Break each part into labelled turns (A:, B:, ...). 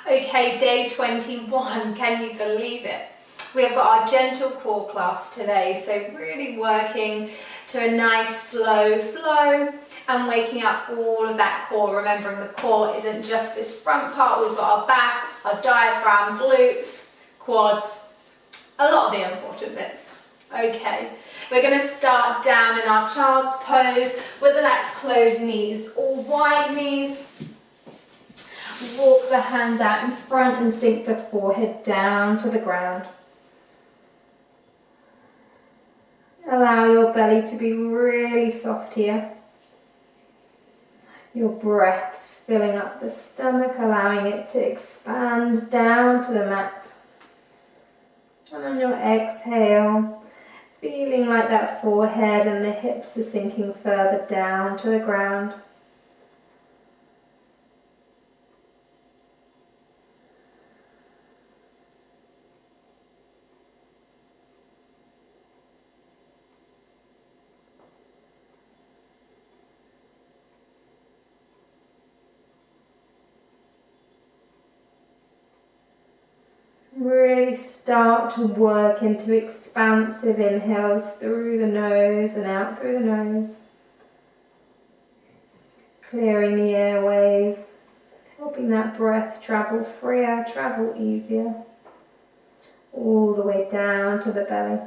A: Okay, day 21, can you believe it? We have got our gentle core class today, so really working to a nice slow flow and waking up all of that core. Remembering the core isn't just this front part, we've got our back, our diaphragm, glutes, quads, a lot of the important bits. Okay, we're going to start down in our child's pose, whether that's closed knees or wide knees. Walk the hands out in front and sink the forehead down to the ground. Allow your belly to be really soft here. Your breath's filling up the stomach, allowing it to expand down to the mat. And on your exhale, feeling like that forehead and the hips are sinking further down to the ground. Really start to work into expansive inhales through the nose and out through the nose. Clearing the airways, helping that breath travel freer, travel easier, all the way down to the belly.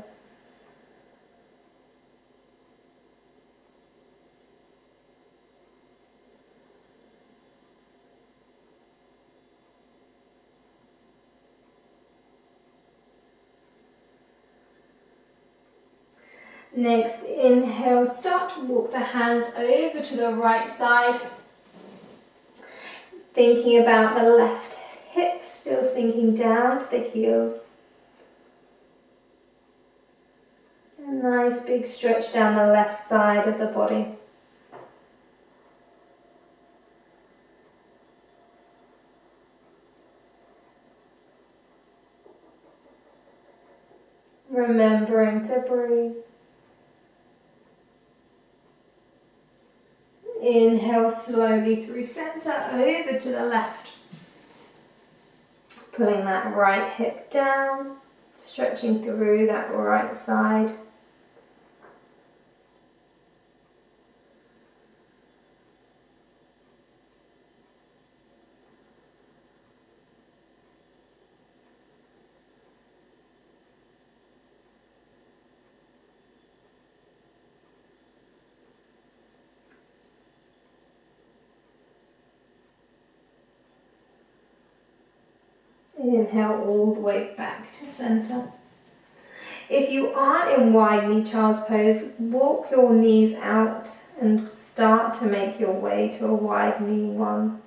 A: Next, inhale, start to walk the hands over to the right side. Thinking about the left hip still sinking down to the heels. A nice big stretch down the left side of the body. Remembering to breathe. Inhale slowly through center, over to the left. Pulling that right hip down, stretching through that right side. Inhale all the way back to center. If you aren't in wide knee child's pose, walk your knees out and start to make your way to a wide knee one.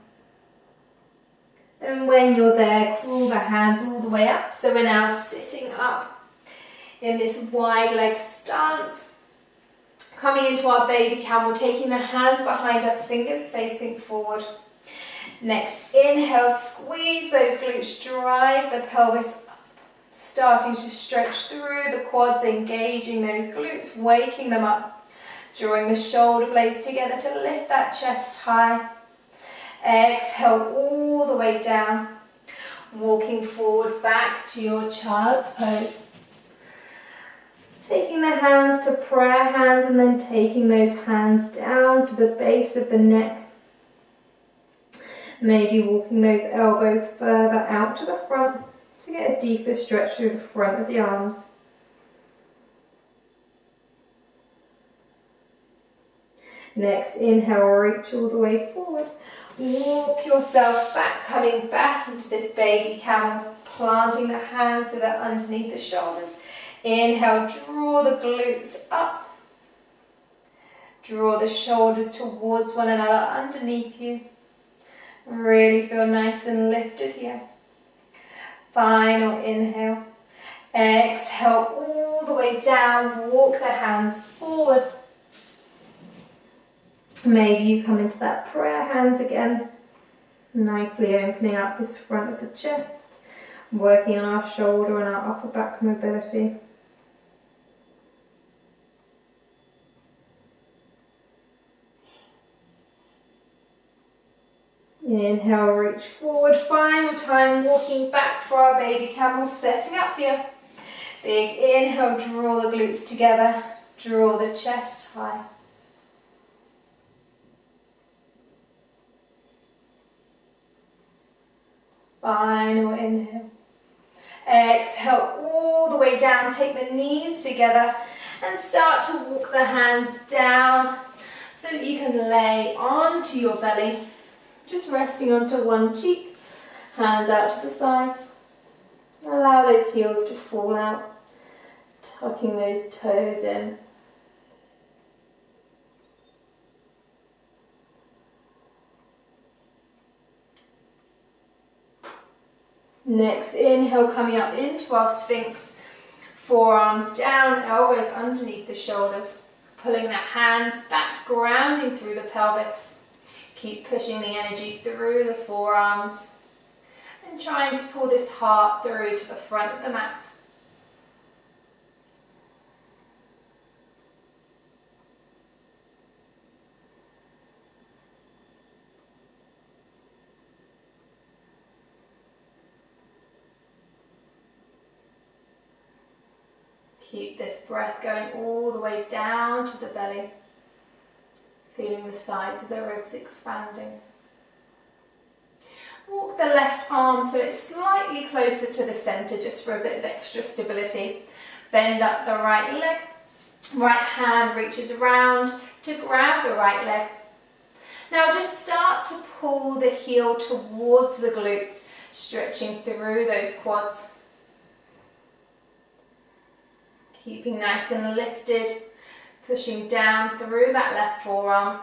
A: And when you're there, crawl the hands all the way up. So we're now sitting up in this wide leg stance. Coming into our baby camel, taking the hands behind us, fingers facing forward. Next, inhale, squeeze those glutes, drive the pelvis up, starting to stretch through the quads, engaging those glutes, waking them up, drawing the shoulder blades together to lift that chest high. Exhale all the way down, walking forward back to your child's pose. Taking the hands to prayer hands and then taking those hands down to the base of the neck. Maybe walking those elbows further out to the front to get a deeper stretch through the front of the arms. Next, inhale, reach all the way forward. Walk yourself back, coming back into this baby camel, planting the hands so they're underneath the shoulders. Inhale, draw the glutes up. Draw the shoulders towards one another underneath you. Really feel nice and lifted here. Final inhale. Exhale all the way down. Walk the hands forward. Maybe you come into that prayer hands again. Nicely opening up this front of the chest. Working on our shoulder and our upper back mobility. Inhale, reach forward. Final time, walking back for our baby camel, setting up here. Big inhale, draw the glutes together, draw the chest high. Final inhale. Exhale all the way down, take the knees together and start to walk the hands down so that you can lay onto your belly, just resting onto one cheek, hands out to the sides. Allow those heels to fall out, tucking those toes in. Next inhale, coming up into our Sphinx. Forearms down, elbows underneath the shoulders. Pulling the hands back, grounding through the pelvis. Keep pushing the energy through the forearms. And trying to pull this heart through to the front of the mat. Keep this breath going all the way down to the belly, feeling the sides of the ribs expanding. Walk the left arm so it's slightly closer to the centre, just for a bit of extra stability. Bend up the right leg, right hand reaches around to grab the right leg. Now just start to pull the heel towards the glutes, stretching through those quads. Keeping nice and lifted, pushing down through that left forearm.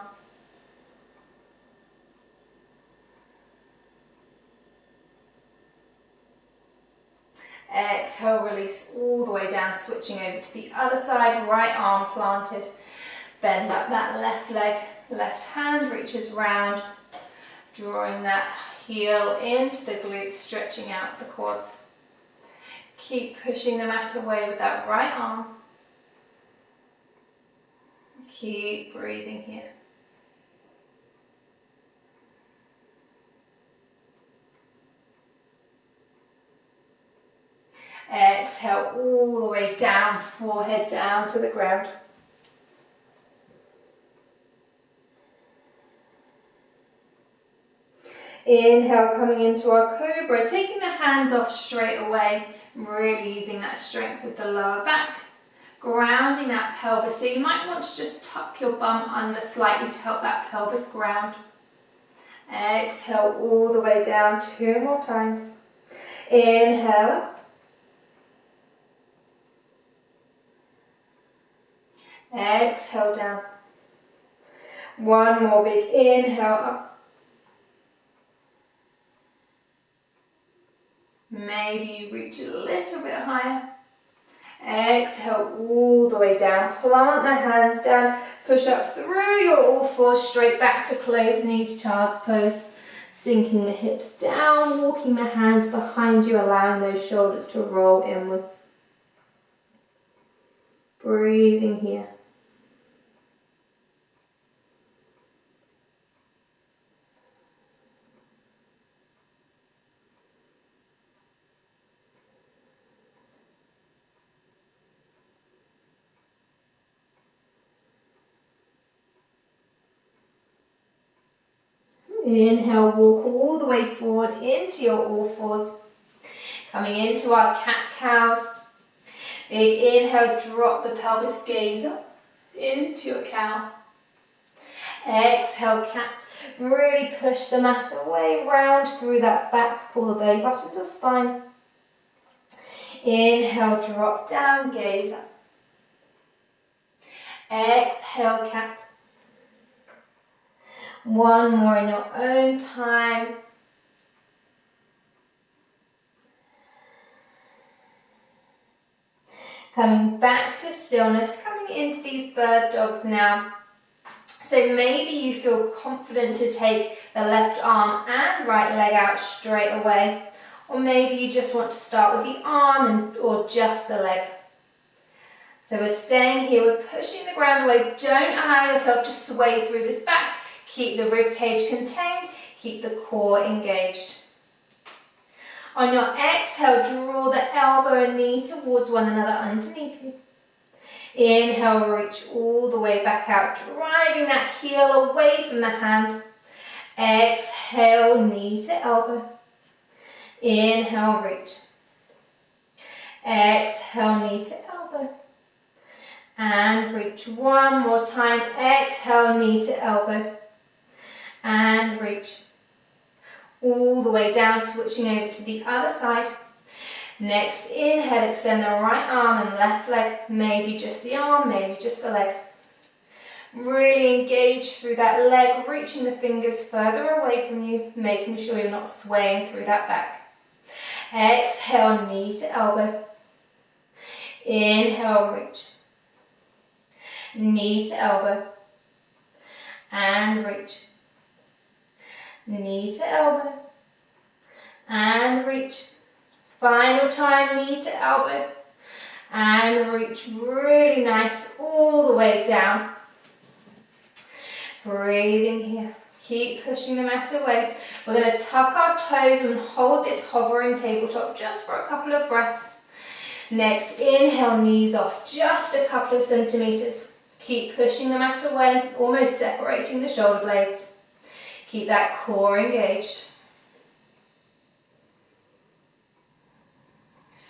A: Exhale, release all the way down, switching over to the other side, right arm planted. Bend up that left leg, left hand reaches round, drawing that heel into the glutes, stretching out the quads. Keep pushing the mat away with that right arm. Keep breathing here. Exhale all the way down, forehead down to the ground. Inhale, coming into our cobra, taking the hands off straight away, really using that strength with the lower back, grounding that pelvis. So you might want to just tuck your bum under slightly to help that pelvis ground. Exhale all the way down, 2 more times. Inhale. Exhale down. 1 more big inhale up. Maybe you reach a little bit higher. Exhale all the way down. Plant the hands down. Push up through your all fours, straight back to closed knees, child's pose. Sinking the hips down, walking the hands behind you, allowing those shoulders to roll inwards. Breathing here. Inhale, walk all the way forward into your all fours. Coming into our cat-cows. Big inhale, drop the pelvis, gaze up into your cow. Exhale, cat. Really push the mat away, round through that back, pull the belly button to spine. Inhale, drop down, gaze up. Exhale, cat. 1 more in your own time. Coming back to stillness, coming into these bird dogs now. So maybe you feel confident to take the left arm and right leg out straight away. Or maybe you just want to start with the arm or just the leg. So we're staying here, we're pushing the ground away. Don't allow yourself to sway through this back. Keep the rib cage contained. Keep the core engaged. On your exhale, draw the elbow and knee towards one another underneath you. Inhale, reach all the way back out, driving that heel away from the hand. Exhale, knee to elbow. Inhale, reach. Exhale, knee to elbow. And reach one more time. Exhale, knee to elbow. And reach. All the way down, switching over to the other side. Next inhale, extend the right arm and left leg, maybe just the arm, maybe just the leg. Really engage through that leg, reaching the fingers further away from you, making sure you're not swaying through that back. Exhale, knee to elbow. Inhale, reach. Knee to elbow. And reach. Knee to elbow. And reach. Final time, knee to elbow, and reach really nice all the way down. Breathing here. Keep pushing the mat away. We're going to tuck our toes and hold this hovering tabletop just for a couple of breaths. Next, inhale, knees off just a couple of centimeters. Keep pushing the mat away, almost separating the shoulder blades. Keep that core engaged.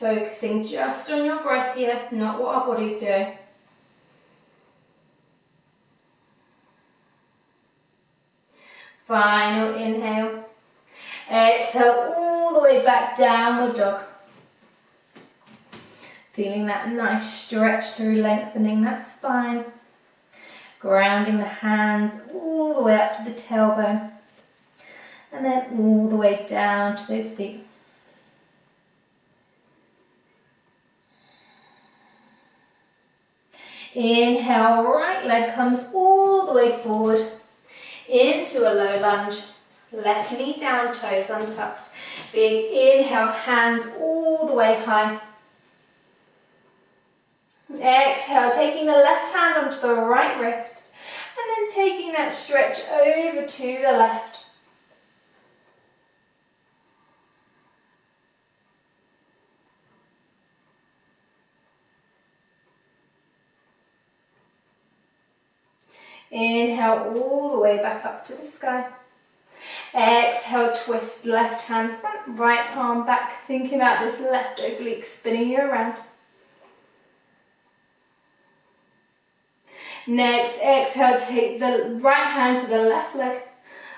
A: Focusing just on your breath here, not what our body's doing. Final inhale. Exhale all the way back, downward dog. Feeling that nice stretch through lengthening that spine. Grounding the hands all the way up to the tailbone. And then all the way down to those feet. Inhale, right leg comes all the way forward into a low lunge. Left knee down, toes untucked. Big inhale, hands all the way high. Exhale, taking the left hand onto the right wrist and then taking that stretch over to the left. Inhale all the way back up to the sky. Exhale, twist left hand front, right arm back, thinking about this left oblique spinning you around. Next, exhale, take the right hand to the left leg,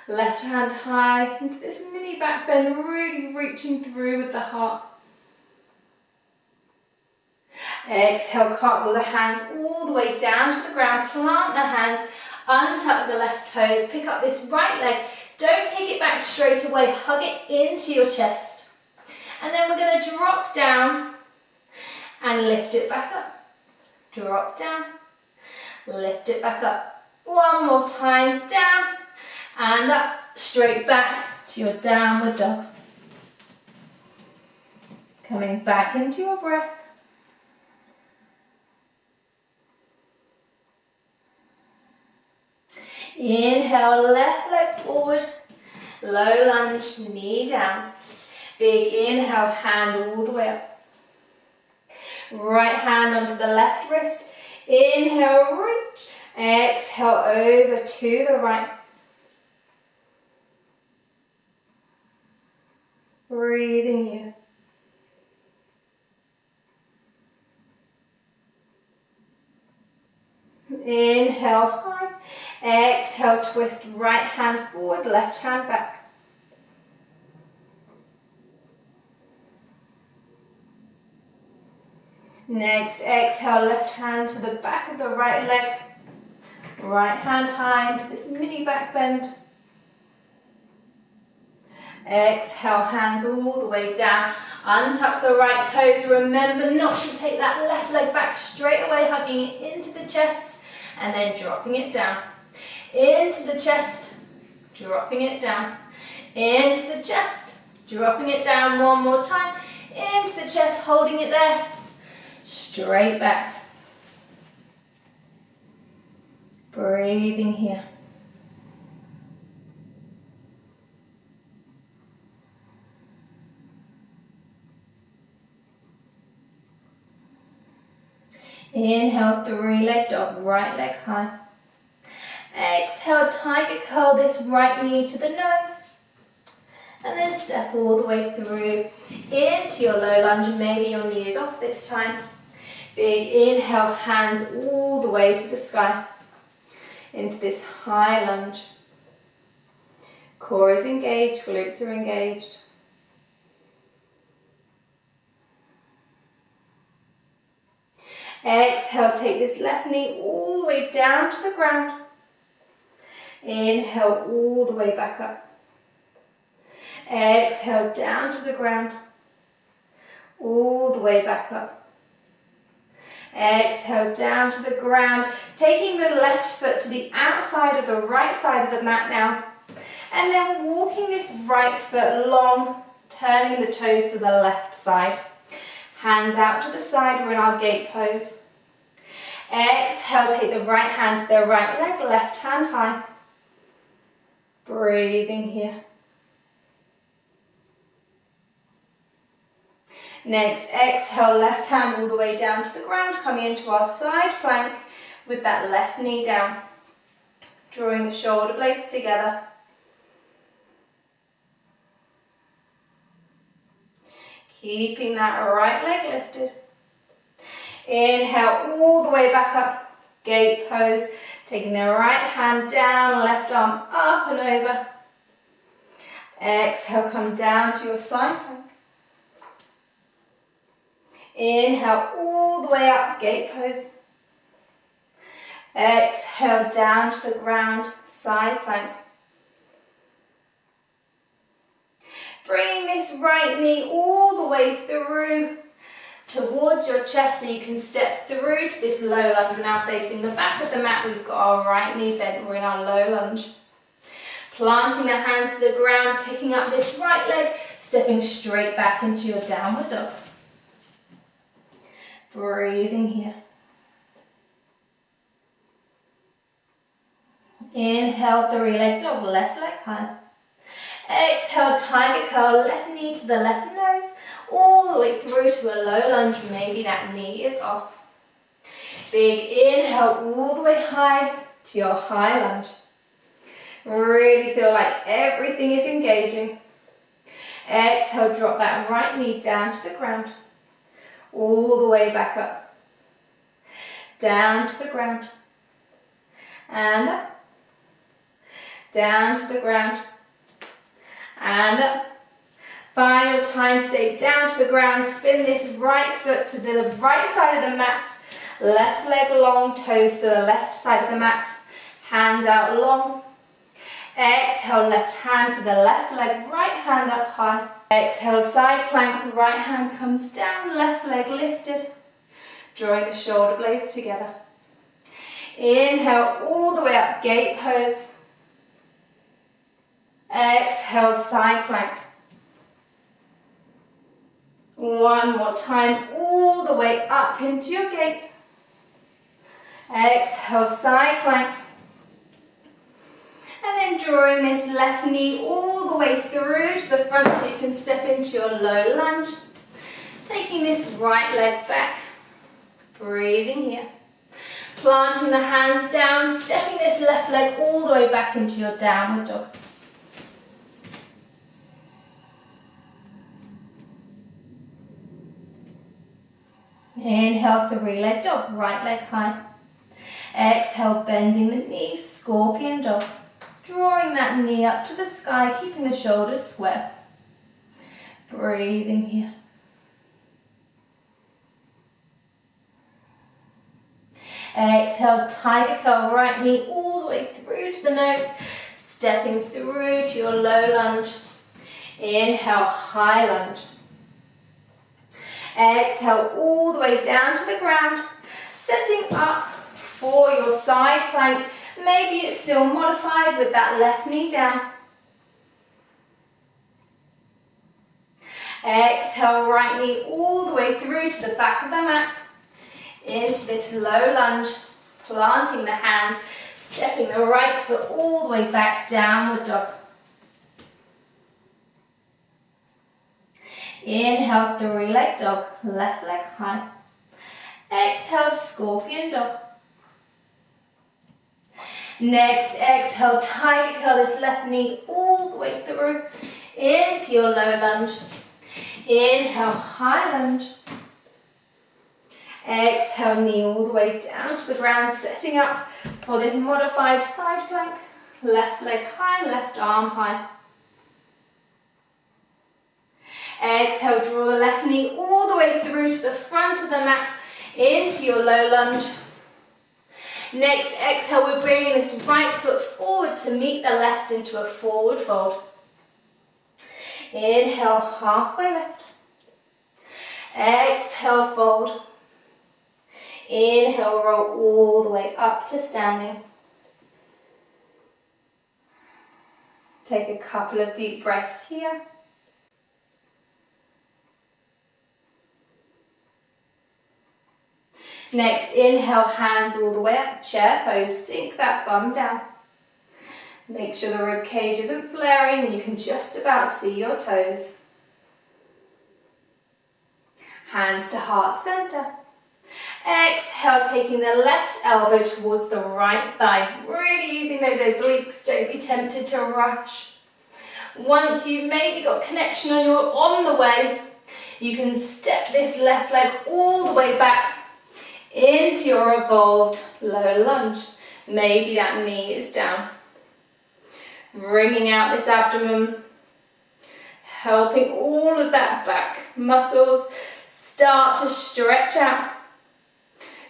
A: left hand high into this mini back bend, really reaching through with the heart. Exhale, cartwheel the hands all the way down to the ground, plant the hands, untuck the left toes, pick up this right leg, don't take it back straight away, hug it into your chest. And then we're going to drop down and lift it back up. Drop down, lift it back up. One more time, down and up, straight back to your downward dog. Coming back into your breath. Inhale, left leg forward, low lunge, knee down. Big inhale, hand all the way up. Right hand onto the left wrist. Inhale, reach. Exhale, over to the right. Breathing in. Inhale, high. Exhale, twist right hand forward, left hand back. Next, exhale, left hand to the back of the right leg. Right hand high into this mini back bend. Exhale, hands all the way down. Untuck the right toes. Remember not to take that left leg back straight away, hugging it into the chest and then dropping it down. Into the chest, dropping it down. Into the chest, dropping it down one more time. Into the chest, holding it there. Straight back. Breathing here. Inhale, three-leg dog, right leg high. Exhale, tiger curl this right knee to the nose. And then step all the way through into your low lunge, and maybe your knee is off this time. Big inhale, hands all the way to the sky. Into this high lunge. Core is engaged, glutes are engaged. Exhale, take this left knee all the way down to the ground. Inhale, all the way back up. Exhale, down to the ground. All the way back up. Exhale, down to the ground. Taking the left foot to the outside of the right side of the mat now. And then walking this right foot long, turning the toes to the left side. Hands out to the side, we're in our gate pose. Exhale, take the right hand to the right leg, left hand high. Breathing here. Next, exhale, left hand all the way down to the ground, coming into our side plank with that left knee down. Drawing the shoulder blades together. Keeping that right leg lifted. Inhale all the way back up, gate pose. Taking the right hand down, left arm up and over. Exhale, come down to your side plank. Inhale all the way up, gate pose. Exhale down to the ground, side plank. Bringing this right knee all the way through towards your chest so you can step through to this low lunge. We're now facing the back of the mat. We've got our right knee bent. We're in our low lunge. Planting the hands to the ground, picking up this right leg, stepping straight back into your downward dog. Breathing here. Inhale, three-leg dog, left leg high. Exhale, tiger curl, left knee to the left nose, all the way through to a low lunge. Maybe that knee is off. Big inhale, all the way high to your high lunge. Really feel like everything is engaging. Exhale, drop that right knee down to the ground. All the way back up. Down to the ground. And up. Down to the ground. And up. Final time, stay down to the ground. Spin this right foot to the right side of the mat. Left leg long, toes to the left side of the mat. Hands out long. Exhale, left hand to the left leg, right hand up high. Exhale, side plank, right hand comes down, left leg lifted. Drawing the shoulder blades together. Inhale, all the way up, gate pose. Exhale, side plank. One more time, all the way up into your gate. Exhale, side plank. And then drawing this left knee all the way through to the front so you can step into your low lunge. Taking this right leg back. Breathing here. Planting the hands down, stepping this left leg all the way back into your downward dog. Inhale, three-leg dog, right leg high. Exhale, bending the knees, scorpion dog. Drawing that knee up to the sky, keeping the shoulders square. Breathing here. Exhale, tiger curl, right knee all the way through to the nose, stepping through to your low lunge. Inhale, high lunge. Exhale, all the way down to the ground, setting up for your side plank. Maybe it's still modified with that left knee down. Exhale, right knee all the way through to the back of the mat. Into this low lunge, planting the hands, stepping the right foot all the way back, downward dog. Inhale, three-leg dog, left leg high. Exhale, scorpion dog. Next, exhale, tiger curl this left knee all the way through into your low lunge. Inhale, high lunge. Exhale, knee all the way down to the ground, setting up for this modified side plank. Left leg high, left arm high. Exhale, draw the left knee all the way through to the front of the mat into your low lunge. Next, exhale, we're bringing this right foot forward to meet the left into a forward fold. Inhale, halfway lift. Exhale, fold. Inhale, roll all the way up to standing. Take a couple of deep breaths here. Next, inhale, hands all the way up, chair pose, sink that bum down. Make sure the rib cage isn't flaring and you can just about see your toes. Hands to heart center. Exhale, taking the left elbow towards the right thigh. Really using those obliques, don't be tempted to rush. Once you've maybe got connection on the way, you can step this left leg all the way back into your evolved low lunge. Maybe that knee is down. Wringing out this abdomen, helping all of that back muscles start to stretch out.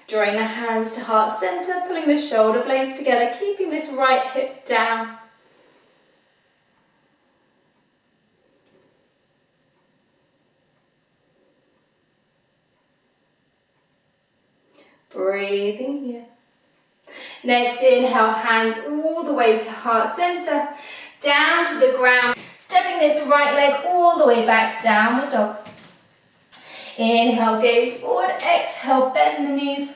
A: Drawing the hands to heart center, pulling the shoulder blades together, keeping this right hip down. Breathing here. Next, inhale, hands all the way to heart center, down to the ground. Stepping this right leg all the way back, downward dog. Inhale, gaze forward. Exhale, bend the knees.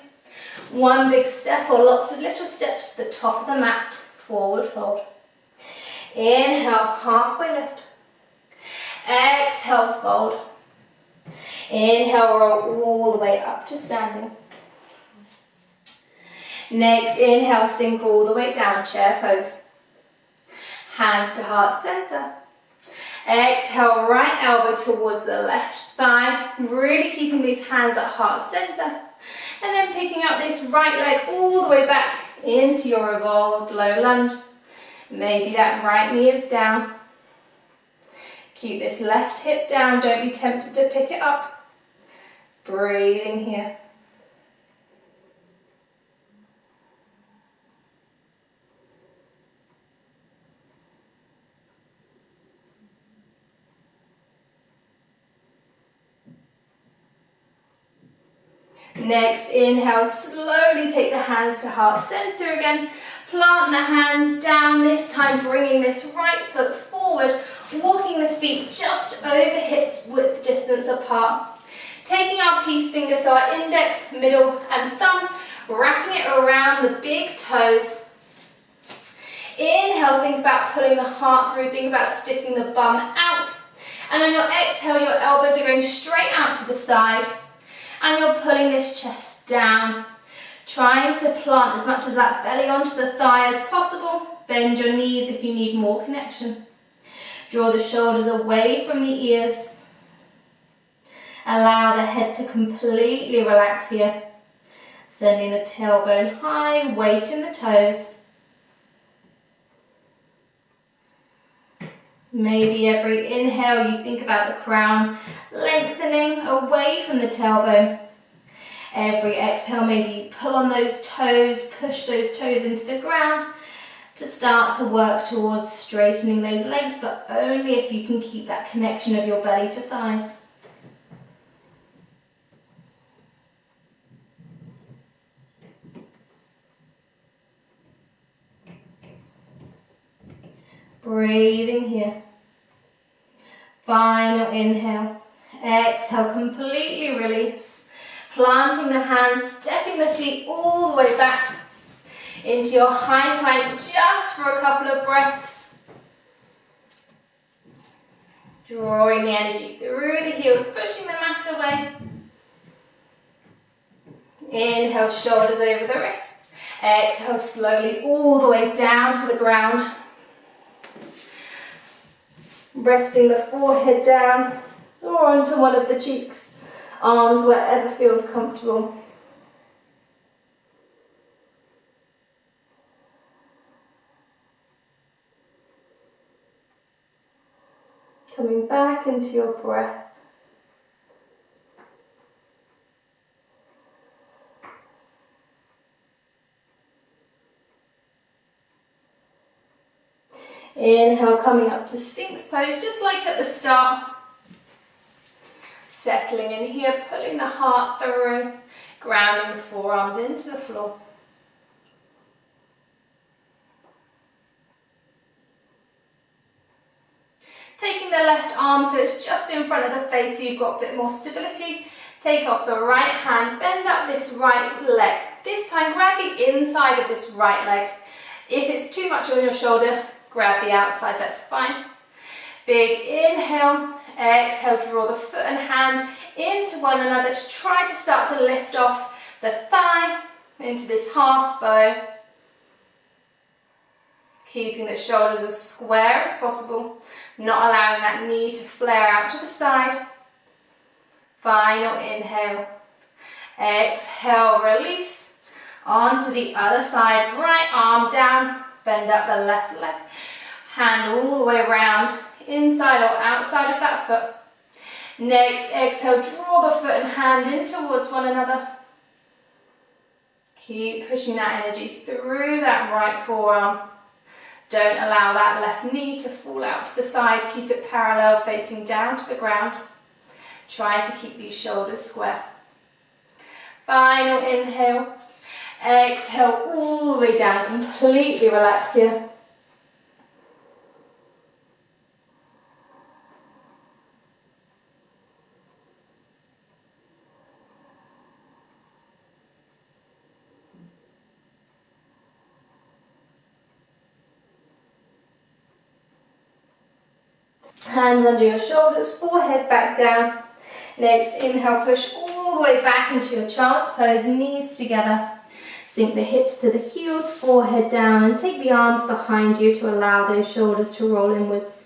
A: One big step or lots of little steps to the top of the mat, forward fold. Inhale, halfway lift. Exhale, fold. Inhale, roll all the way up to standing. Next, inhale, sink all the way down, chair pose. Hands to heart center. Exhale, right elbow towards the left thigh. Really keeping these hands at heart center. And then picking up this right leg all the way back into your evolved low lunge. Maybe that right knee is down. Keep this left hip down, don't be tempted to pick it up. Breathing here. Next, inhale, slowly take the hands to heart center again. Plant the hands down, this time bringing this right foot forward, walking the feet just over hips width distance apart. Taking our peace finger, so our index, middle and thumb, wrapping it around the big toes. Inhale, think about pulling the heart through, think about sticking the bum out. And on your exhale, your elbows are going straight out to the side. And you're pulling this chest down, trying to plant as much of that belly onto the thigh as possible. Bend your knees if you need more connection. Draw the shoulders away from the ears. Allow the head to completely relax here. Sending the tailbone high, weight in the toes. Maybe every inhale you think about the crown lengthening away from the tailbone. Every exhale, maybe you pull on those toes, push those toes into the ground to start to work towards straightening those legs, but only if you can keep that connection of your belly to thighs. Breathing here. Final inhale. Exhale, completely release. Planting the hands, stepping the feet all the way back into your high plank just for a couple of breaths. Drawing the energy through the heels, pushing the mat away. Inhale, shoulders over the wrists. Exhale, slowly all the way down to the ground. Resting the forehead down or onto one of the cheeks. Arms wherever feels comfortable. Coming back into your breath. Inhale, coming up to Sphinx pose, just like at the start. Settling in here, pulling the heart through, grounding the forearms into the floor. Taking the left arm so it's just in front of the face so you've got a bit more stability. Take off the right hand, bend up this right leg. This time grab the inside of this right leg. If it's too much on your shoulder, grab the outside, that's fine. Big inhale, exhale, draw the foot and hand into one another to try to start to lift off the thigh into this half bow. Keeping the shoulders as square as possible, not allowing that knee to flare out to the side. Final inhale, exhale, release. Onto the other side, right arm down, bend up the left leg. Hand all the way around, inside or outside of that foot. Next, exhale, draw the foot and hand in towards one another. Keep pushing that energy through that right forearm. Don't allow that left knee to fall out to the side. Keep it parallel, facing down to the ground. Try to keep these shoulders square. Final inhale. Exhale all the way down. Completely relax here. Hands under your shoulders, forehead back down. Next, inhale, push all the way back into your child's pose, knees together. Sink the hips to the heels, forehead down, and take the arms behind you to allow those shoulders to roll inwards.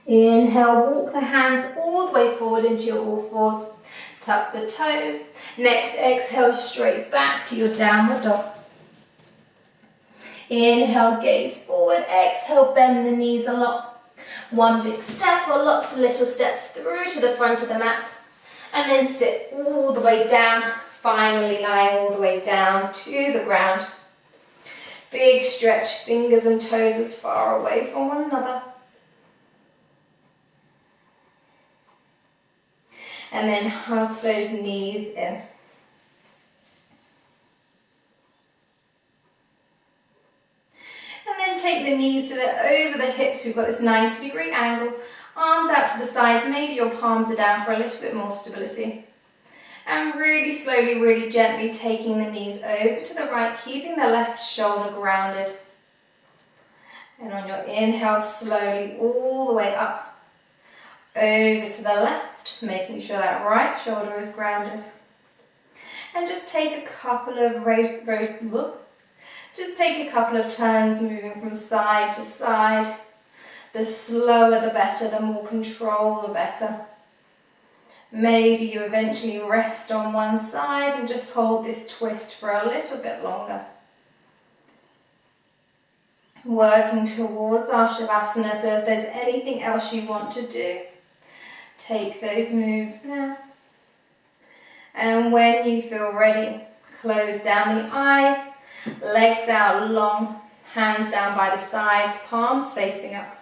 A: Inhale, walk the hands all the way forward into your all fours. Tuck the toes. Next, exhale straight back to your downward dog. Inhale, gaze forward. Exhale, bend the knees a lot. One big step or lots of little steps through to the front of the mat. And then sit all the way down. Finally lying all the way down to the ground. Big stretch, fingers and toes as far away from one another. And then hug those knees in. And then take the knees so that over the hips we've got this 90-degree angle. Arms out to the sides, maybe your palms are down for a little bit more stability. And really slowly, really gently taking the knees over to the right, keeping the left shoulder grounded. And on your inhale, slowly all the way up. Over to the left, making sure that right shoulder is grounded. And just take a couple of turns, moving from side to side. The slower the better, the more control the better. Maybe you eventually rest on one side and just hold this twist for a little bit longer. Working towards our Shavasana, so if there's anything else you want to do, take those moves now. And when you feel ready, close down the eyes, legs out long, hands down by the sides, palms facing up.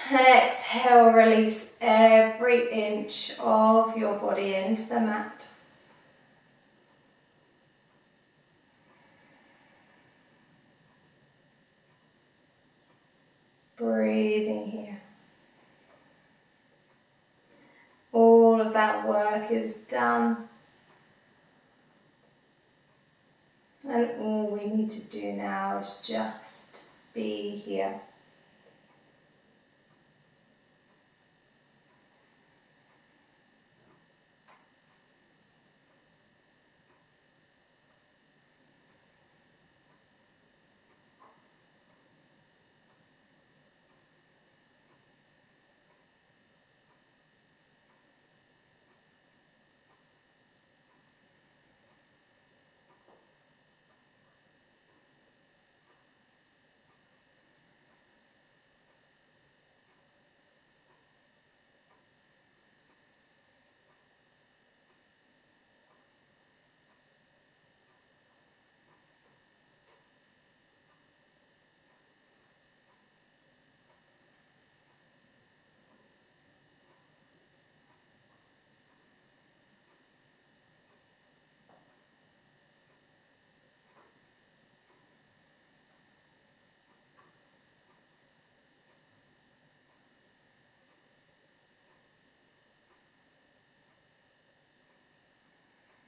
A: And exhale, release every inch of your body into the mat. Breathing here. All of that work is done. And all we need to do now is just be here.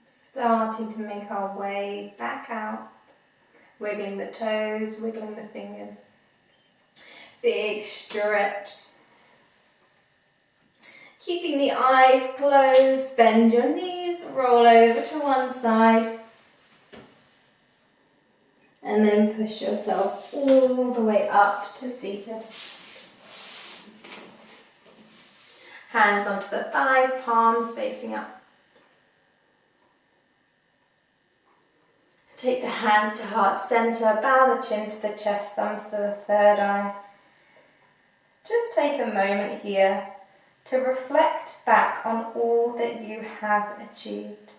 A: Starting to make our way back out, wiggling the toes, wiggling the fingers. Big stretch. Keeping the eyes closed, bend your knees, roll over to one side. And then push yourself all the way up to seated. Hands onto the thighs, palms facing up. Take the hands to heart center, bow the chin to the chest, thumbs to the third eye. Just take a moment here to reflect back on all that you have achieved.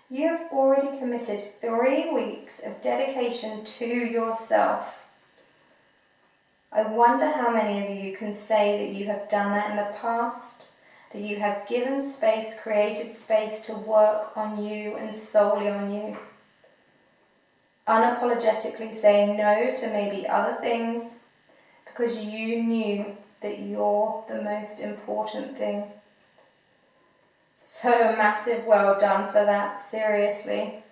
A: You have already committed 3 weeks of dedication to yourself. I wonder how many of you can say that you have done that in the past, that you have given space, created space to work on you and solely on you. Unapologetically saying no to maybe other things because you knew that you're the most important thing. So a massive well done for that, seriously.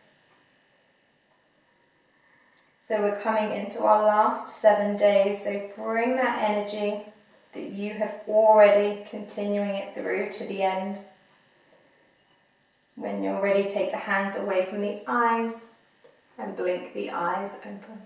A: So we're coming into our last 7 days, so bring that energy that you have already, continuing it through to the end. When you're ready, take the hands away from the eyes and blink the eyes open.